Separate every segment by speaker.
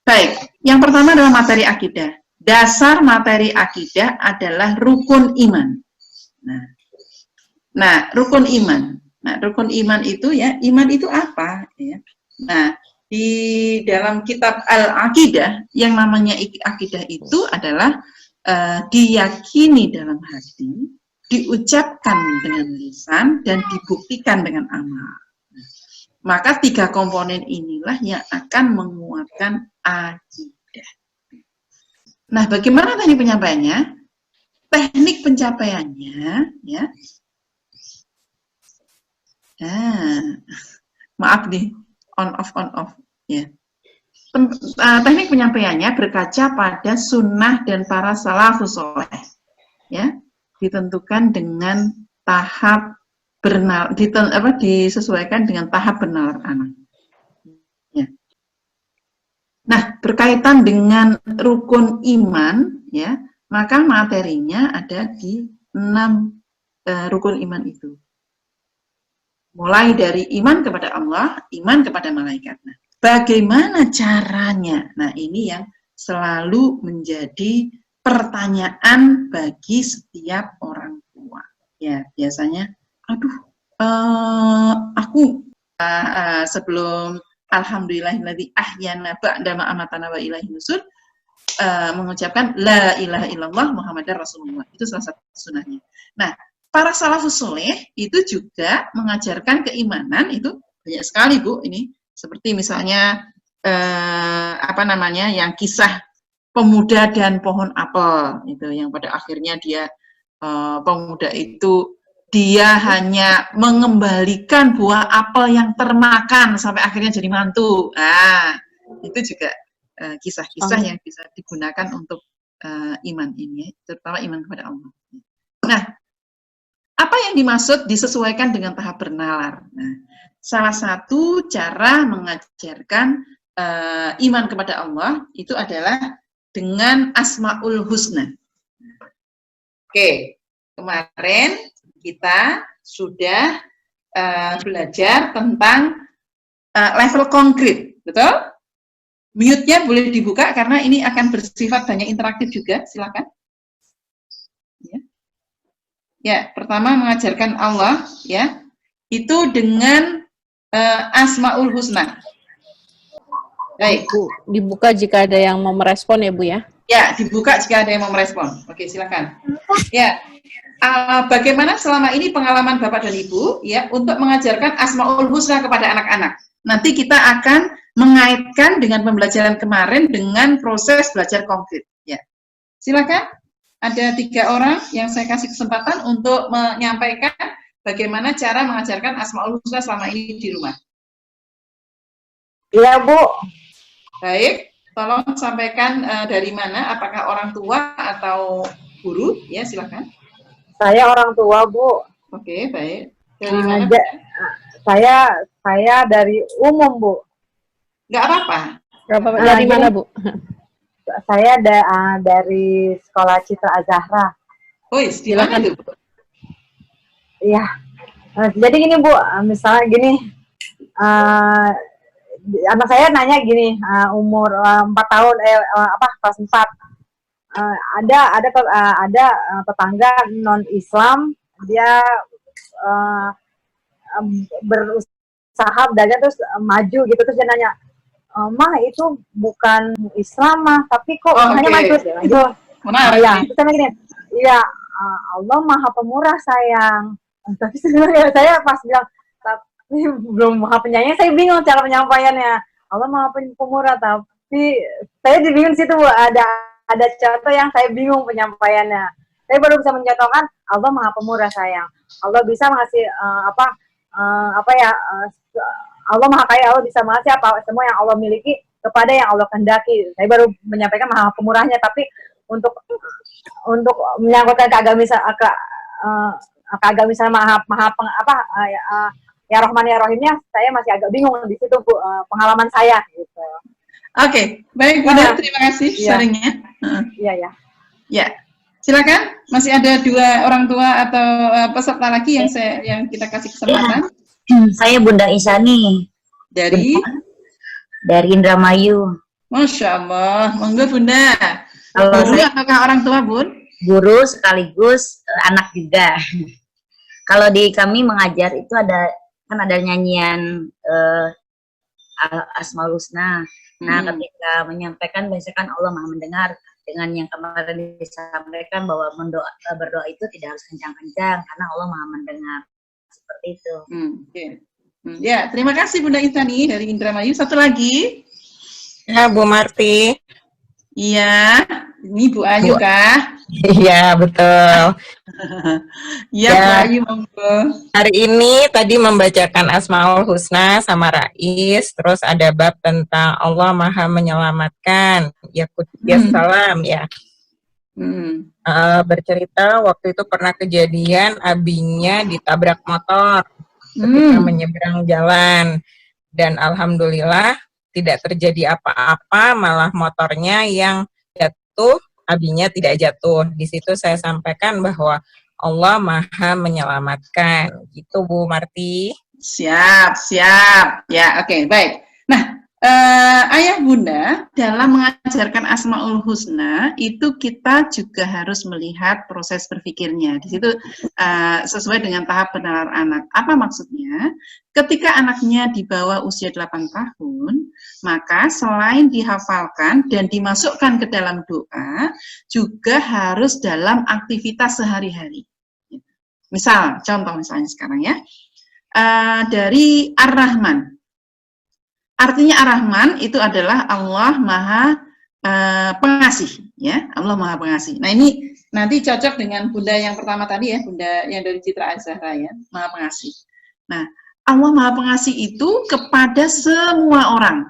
Speaker 1: Baik, yang pertama adalah materi akidah. Dasar materi akidah adalah rukun iman. Nah, rukun iman. Nah, rukun iman itu ya, iman itu apa? Ya. Nah, di dalam kitab Al-Aqidah, yang namanya akidah itu adalah diyakini dalam hati, diucapkan dengan lisan, dan dibuktikan dengan amal. Maka 3 komponen inilah yang akan menguatkan akidah. Nah, bagaimana teknik penyampaiannya? Teknik pencapaiannya, ya. Maaf nih, on off, ya. Teknik penyampaiannya berkaca pada sunnah dan para salafus soleh, ya, ditentukan dengan tahap disesuaikan dengan tahap bernalar anak. Ya. Nah, berkaitan dengan rukun iman, ya, maka materinya ada di 6 rukun iman itu. Mulai dari iman kepada Allah, iman kepada malaikat. Nah, bagaimana caranya? Nah, ini yang selalu menjadi pertanyaan bagi setiap orang tua. Ya, biasanya, aku sebelum alhamdulillahilladzi ahyana ba'da ma amatana wa ilaihi nusyur mengucapkan la ilaha illallah Muhammadar Rasulullah. Itu salah satu sunahnya. Nah, para salafus soleh itu juga mengajarkan keimanan itu banyak sekali, Bu. Ini seperti misalnya yang kisah pemuda dan pohon apel itu, yang pada akhirnya dia pemuda itu dia hanya mengembalikan buah apel yang termakan sampai akhirnya jadi mantu. Nah, itu juga kisah-kisah yang bisa digunakan untuk iman ini, terutama iman kepada Allah. Nah, apa yang dimaksud disesuaikan dengan tahap bernalar? Nah, salah satu cara mengajarkan iman kepada Allah itu adalah dengan Asmaul Husna. Oke, kemarin kita sudah belajar tentang level konkret, betul? Mute-nya boleh dibuka karena ini akan bersifat banyak interaktif juga, silakan. Ya, pertama mengajarkan Allah, ya, itu dengan Asmaul Husna. Baik,
Speaker 2: Bu, dibuka jika ada yang mau merespon ya, Bu ya?
Speaker 1: Ya, dibuka jika ada yang mau merespon. Oke, silakan. Ya, bagaimana selama ini pengalaman Bapak dan Ibu, ya, untuk mengajarkan Asmaul Husna kepada anak-anak? Nanti kita akan mengaitkan dengan pembelajaran kemarin dengan proses belajar konkret. Ya, silakan. Ada 3 orang yang saya kasih kesempatan untuk menyampaikan bagaimana cara mengajarkan Asmaul Husna selama ini di rumah.
Speaker 3: Iya, Bu.
Speaker 1: Baik, tolong sampaikan dari mana, apakah orang tua atau guru? Ya, silakan.
Speaker 3: Saya orang tua, Bu.
Speaker 1: Oke, baik. Dari mana?
Speaker 3: Saya dari umum, Bu.
Speaker 1: Nggak apa-apa.
Speaker 2: Dari mana, Bu?
Speaker 3: Saya dari Sekolah Citra Azahra.
Speaker 1: Oh, silakan itu, Bu.
Speaker 3: Iya. Jadi gini, Bu, misalnya gini, anak saya nanya gini, umur 4 tahun, kelas 4. Ada tetangga non-Islam, dia berusaha belajar terus maju gitu, terus dia nanya, Mah itu bukan Islam mah, tapi kok hanya maju gitu. Ya, terus saya gini, iya, Allah Maha Pemurah sayang. Tapi sebenarnya saya pas bilang, tapi belum Maha Penyayang, saya bingung cara penyampaiannya. Allah Maha Pemurah, tapi saya bingung situ, Bu, ada contoh yang saya bingung penyampaiannya. Saya baru bisa mencontohkan Allah Maha Pemurah sayang. Allah bisa mengasih Allah Maha Kaya, Allah bisa mengasih semua yang Allah miliki kepada yang Allah kehendaki. Saya baru menyampaikan Maha Pemurahnya, tapi untuk menyangkutkan keagamisan ya Rahman ya Rahimnya, saya masih agak bingung di situ, Bu, pengalaman saya gitu.
Speaker 1: Oke, baik, Bunda, terima kasih sharingnya.
Speaker 3: Iya.
Speaker 1: Ya, silakan. Masih ada 2 orang tua atau peserta lagi yang kita kasih kesempatan.
Speaker 4: Saya Bunda Isani
Speaker 1: dari
Speaker 4: Indramayu.
Speaker 1: Masya Allah. Monggo Bunda.
Speaker 4: Kalau
Speaker 1: Guru
Speaker 4: saya
Speaker 1: ataukah orang tua, Bun?
Speaker 4: guru sekaligus anak juga. Kalau di kami mengajar itu kan ada nyanyian Asmaul Husna. Nah, ketika menyampaikan biasanya kan Allah Maha mendengar, dengan yang kemarin disampaikan bahwa berdoa itu tidak harus kencang-kencang karena Allah Maha mendengar. Seperti itu.
Speaker 1: Okay. Ya, terima kasih Bunda Insani dari Indramayu. Satu lagi.
Speaker 5: Ya, Bu Marti.
Speaker 1: Iya, ini Bu Ayu kah?
Speaker 5: Iya, betul.
Speaker 1: Iya, Bu Ayu, monggo.
Speaker 5: Hari ini tadi membacakan Asmaul Husna sama Rais, terus ada bab tentang Allah Maha Menyelamatkan, ya salam ya. Bercerita waktu itu pernah kejadian abinya ditabrak motor ketika menyeberang jalan, dan alhamdulillah tidak terjadi apa-apa, malah motornya yang jatuh, abinya tidak jatuh. Di situ saya sampaikan bahwa Allah Maha Menyelamatkan. Gitu Bu Marti.
Speaker 1: Siap. Ya, oke, baik. Nah, Ayah Bunda, dalam mengajarkan Asmaul Husna, itu kita juga harus melihat proses berpikirnya. Di situ sesuai dengan tahap penalaran anak. Apa maksudnya? Ketika anaknya di bawah usia 8 tahun, maka selain dihafalkan dan dimasukkan ke dalam doa, juga harus dalam aktivitas sehari-hari. Misal, contoh misalnya sekarang ya, dari Ar-Rahman. Artinya Ar-Rahman itu adalah Allah Maha Pengasih, ya, Allah Maha Pengasih. Nah ini nanti cocok dengan Bunda yang pertama tadi ya, Bunda yang dari Citra Az-Zahra ya, Maha Pengasih. Nah, Allah Maha Pengasih itu kepada semua orang.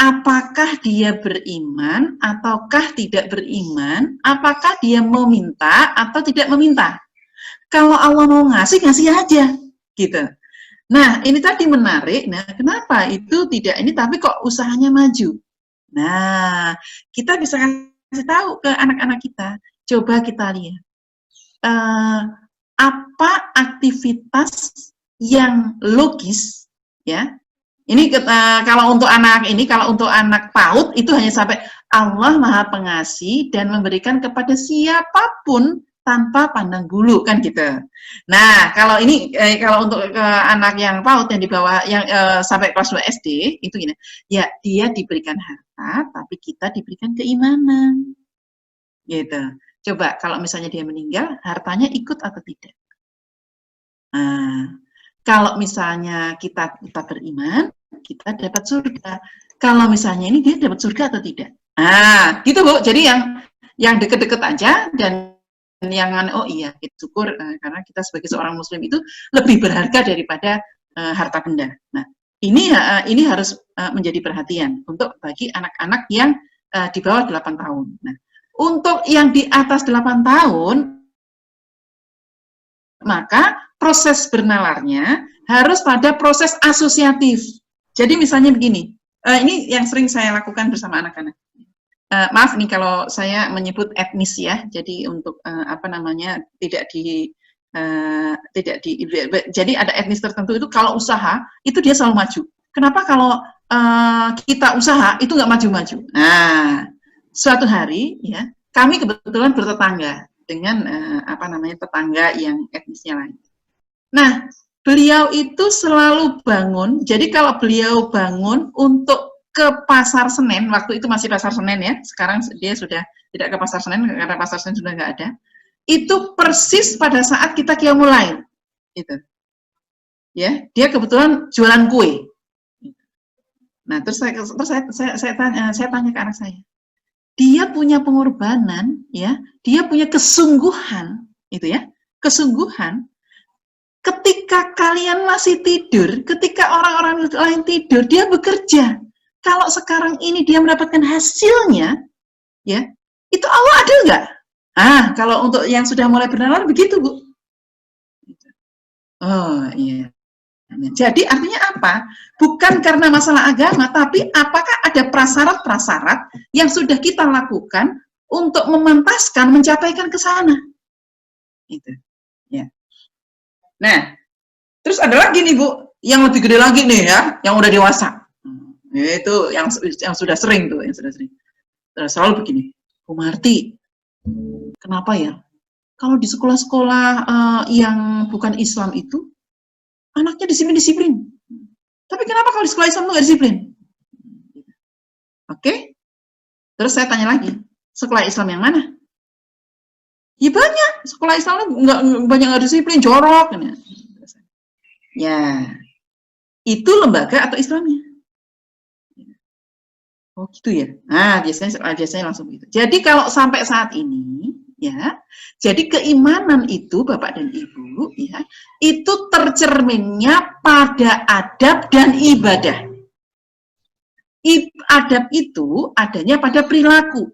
Speaker 1: Apakah dia beriman ataukah tidak beriman, apakah dia meminta atau tidak meminta. Kalau Allah mau ngasih aja, gitu. Nah, ini tadi menarik. Nah, kenapa itu tidak ini tapi kok usahanya maju? Nah, kita bisa kasih tahu ke anak-anak kita. Coba kita lihat. Apa aktivitas yang logis ya? Ini kalau untuk anak PAUD itu hanya sampai Allah Maha Pengasih dan memberikan kepada siapapun tanpa pandang bulu kan gitu. Nah, kalau ini kalau untuk anak yang PAUD yang di bawah yang sampai kelas 2 SD itu gini. Ya, dia diberikan harta tapi kita diberikan keimanan. Gitu. Coba kalau misalnya dia meninggal, hartanya ikut atau tidak? Nah, kalau misalnya kita beriman, kita dapat surga. Kalau misalnya ini dia dapat surga atau tidak? Nah, gitu Bu. Jadi yang deket-deket aja dan yang oh iya, kita syukur karena kita sebagai seorang Muslim itu lebih berharga daripada harta benda. Nah, ini harus menjadi perhatian untuk bagi anak-anak yang di bawah 8 tahun. Nah, untuk yang di atas 8 tahun, maka proses bernalarnya harus pada proses asosiatif. Jadi misalnya begini, ini yang sering saya lakukan bersama anak-anak. Maaf nih kalau saya menyebut etnis ya, jadi untuk jadi ada etnis tertentu itu kalau usaha itu dia selalu maju. Kenapa kalau kita usaha itu nggak maju-maju? Nah, suatu hari ya kami kebetulan bertetangga dengan tetangga yang etnisnya lain. Nah, beliau itu selalu bangun. Jadi kalau beliau bangun untuk ke Pasar Senen, waktu itu masih Pasar Senen ya, sekarang dia sudah tidak ke Pasar Senen karena Pasar Senen sudah nggak ada. Itu persis pada saat kita qiyamul lail, gitu. Ya, dia kebetulan jualan kue. Nah, terus saya tanya ke anak saya, dia punya pengorbanan, ya, dia punya kesungguhan, itu ya, kesungguhan. Ketika kalian masih tidur, ketika orang-orang lain tidur, dia bekerja. Kalau sekarang ini dia mendapatkan hasilnya, ya, itu Allah adil nggak? Kalau untuk yang sudah mulai bernalar begitu, Bu. Oh, iya. Jadi artinya apa? Bukan karena masalah agama, tapi apakah ada prasyarat-prasyarat yang sudah kita lakukan untuk memantaskan, mencapaikan ke sana? Itu. Ya. Nah, terus ada lagi nih Bu, yang lebih gede lagi nih ya, yang udah dewasa. Itu yang sudah sering tuh, yang sudah sering. Terus selalu begini, Bu Marti, kenapa ya? Kalau di sekolah-sekolah yang bukan Islam itu, anaknya disiplin-disiplin. Tapi kenapa kalau di sekolah Islam itu nggak disiplin? Oke? Terus saya tanya lagi, sekolah Islam yang mana? Ya banyak, sekolah Islam nggak banyak nggak disiplin, jorok. Ya, itu lembaga atau Islamnya? Oh gitu ya. Nah, biasanya langsung begitu. Jadi kalau sampai saat ini, ya, jadi keimanan itu Bapak dan Ibu, ya, itu tercerminnya pada adab dan ibadah. Adab itu adanya pada perilaku.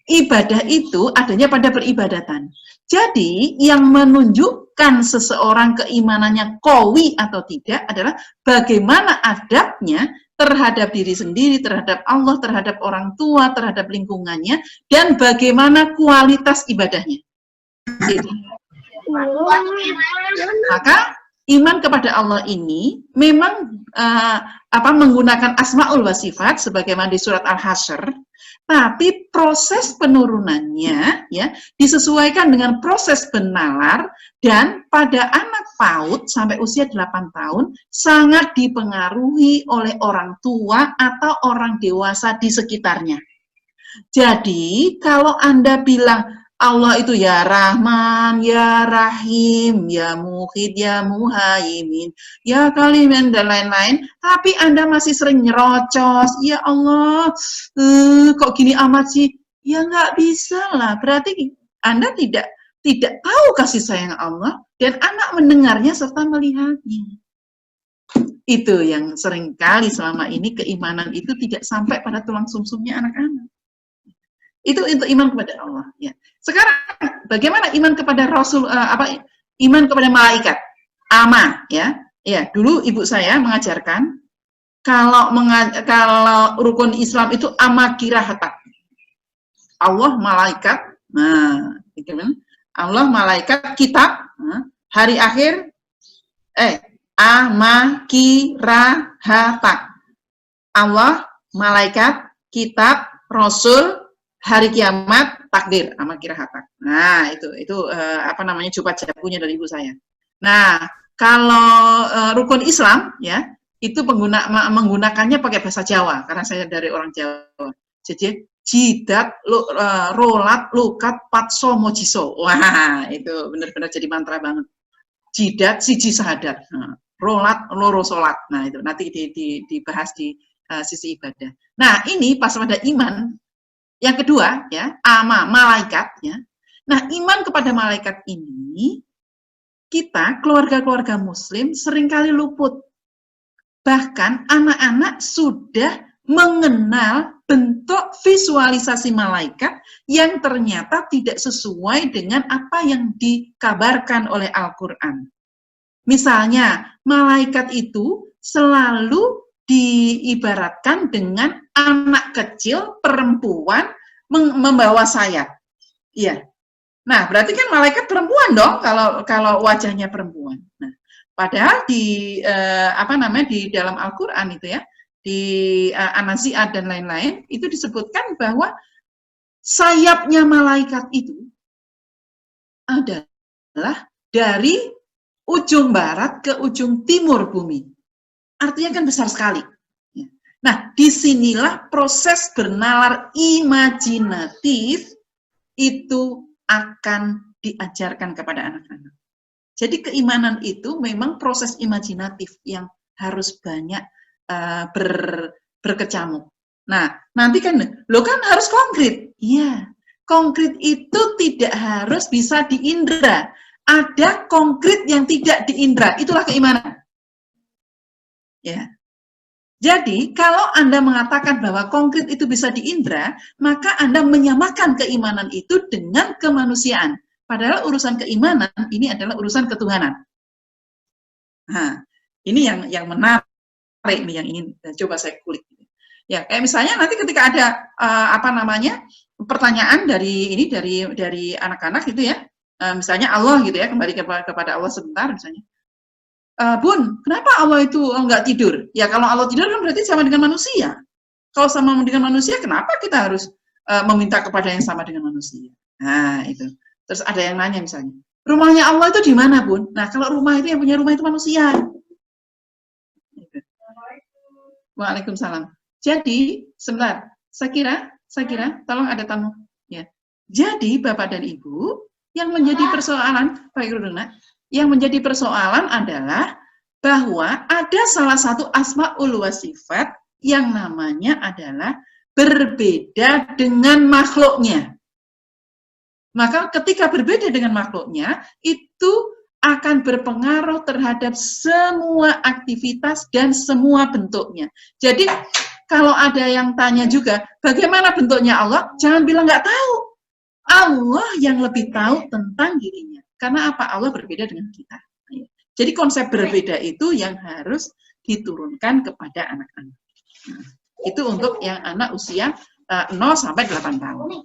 Speaker 1: Ibadah itu adanya pada peribadatan. Jadi yang menunjukkan seseorang keimanannya qawi atau tidak adalah bagaimana adabnya terhadap diri sendiri, terhadap Allah, terhadap orang tua, terhadap lingkungannya, dan bagaimana kualitas ibadahnya. Jadi, maka iman kepada Allah ini memang menggunakan asmaul wa sifat sebagaimana di surat Al-Hasyr, tapi proses penurunannya ya disesuaikan dengan proses benalar, dan pada anak PAUD sampai usia 8 tahun sangat dipengaruhi oleh orang tua atau orang dewasa di sekitarnya. Jadi kalau Anda bilang Allah itu ya Rahman, ya Rahim, ya Muhid, ya Muhaimin, ya Kaliman, dan lain-lain, tapi Anda masih sering nyerocos, ya Allah, kok gini amat sih? Ya nggak bisa lah, berarti Anda tidak tahu kasih sayang Allah, dan anak mendengarnya serta melihatnya. Itu yang seringkali selama ini keimanan itu tidak sampai pada tulang sumsumnya anak-anak. Itu iman kepada Allah. Ya. Sekarang bagaimana iman kepada Rasul? Iman kepada malaikat? Ama, ya. Ya, dulu ibu saya mengajarkan kalau rukun Islam itu ama kirahatan. Allah malaikat. Nah, Allah malaikat kitab. Hari akhir. Ama kirahatan. Allah malaikat kitab Rasul hari kiamat, takdir, sama kirahatan. Nah, itu jupat jabunya dari ibu saya. Nah, kalau rukun Islam, ya, itu menggunakannya pakai bahasa Jawa, karena saya dari orang Jawa. Jadi, jidat, rolat, lukat, patso, mojiso. Wah, itu benar-benar jadi mantra banget. Jidat, siji sahadat. Nah, rolat, loro solat. Nah, itu nanti dibahas di sisi ibadah. Nah, ini pas pada iman. Yang kedua, ya, ama, malaikat, ya. Nah, iman kepada malaikat ini, kita, keluarga-keluarga muslim, seringkali luput. Bahkan, anak-anak sudah mengenal bentuk visualisasi malaikat yang ternyata tidak sesuai dengan apa yang dikabarkan oleh Al-Quran. Misalnya, malaikat itu selalu diibaratkan dengan anak kecil perempuan membawa sayap. Iya. Nah, berarti kan malaikat perempuan dong kalau wajahnya perempuan. Nah, padahal di di dalam Al-Qur'an itu ya, di An-Nazi'at dan lain-lain itu disebutkan bahwa sayapnya malaikat itu adalah dari ujung barat ke ujung timur bumi. Artinya kan besar sekali. Nah, disinilah proses bernalar imajinatif itu akan diajarkan kepada anak-anak. Jadi keimanan itu memang proses imajinatif yang harus banyak berkecamuk. Nah, nanti kan, harus konkret. Iya, konkret itu tidak harus bisa diindra. Ada konkret yang tidak diindra, itulah keimanan. Ya. Jadi, kalau Anda mengatakan bahwa konkret itu bisa diindra, maka Anda menyamakan keimanan itu dengan kemanusiaan. Padahal urusan keimanan ini adalah urusan ketuhanan. Nah, ini yang menarik nih, yang ingin coba saya kulik. Ya, kayak misalnya nanti ketika ada pertanyaan dari anak-anak gitu ya, misalnya Allah gitu ya, kembali kepada Allah sebentar misalnya. Bun, kenapa Allah itu nggak tidur? Ya kalau Allah tidur kan berarti sama dengan manusia. Kalau sama dengan manusia, kenapa kita harus meminta kepada yang sama dengan manusia? Nah, itu. Terus ada yang nanya misalnya, rumahnya Allah itu di mana, Bun? Nah, kalau rumah itu yang punya rumah itu manusia. Gitu. Waalaikumsalam. Jadi, sebentar, saya kira, tolong ada tamu. Ya. Jadi, Bapak dan Ibu, yang menjadi persoalan, Pak Iruduna, yang menjadi persoalan adalah bahwa ada salah satu asmaul wa sifat yang namanya adalah berbeda dengan makhluknya. Maka ketika berbeda dengan makhluknya, itu akan berpengaruh terhadap semua aktivitas dan semua bentuknya. Jadi, kalau ada yang tanya juga, bagaimana bentuknya Allah? Jangan bilang nggak tahu. Allah yang lebih tahu tentang dirinya. Karena apa? Allah berbeda dengan kita. Jadi konsep berbeda itu yang harus diturunkan kepada anak-anak. Itu untuk yang anak usia 0 sampai 8 tahun.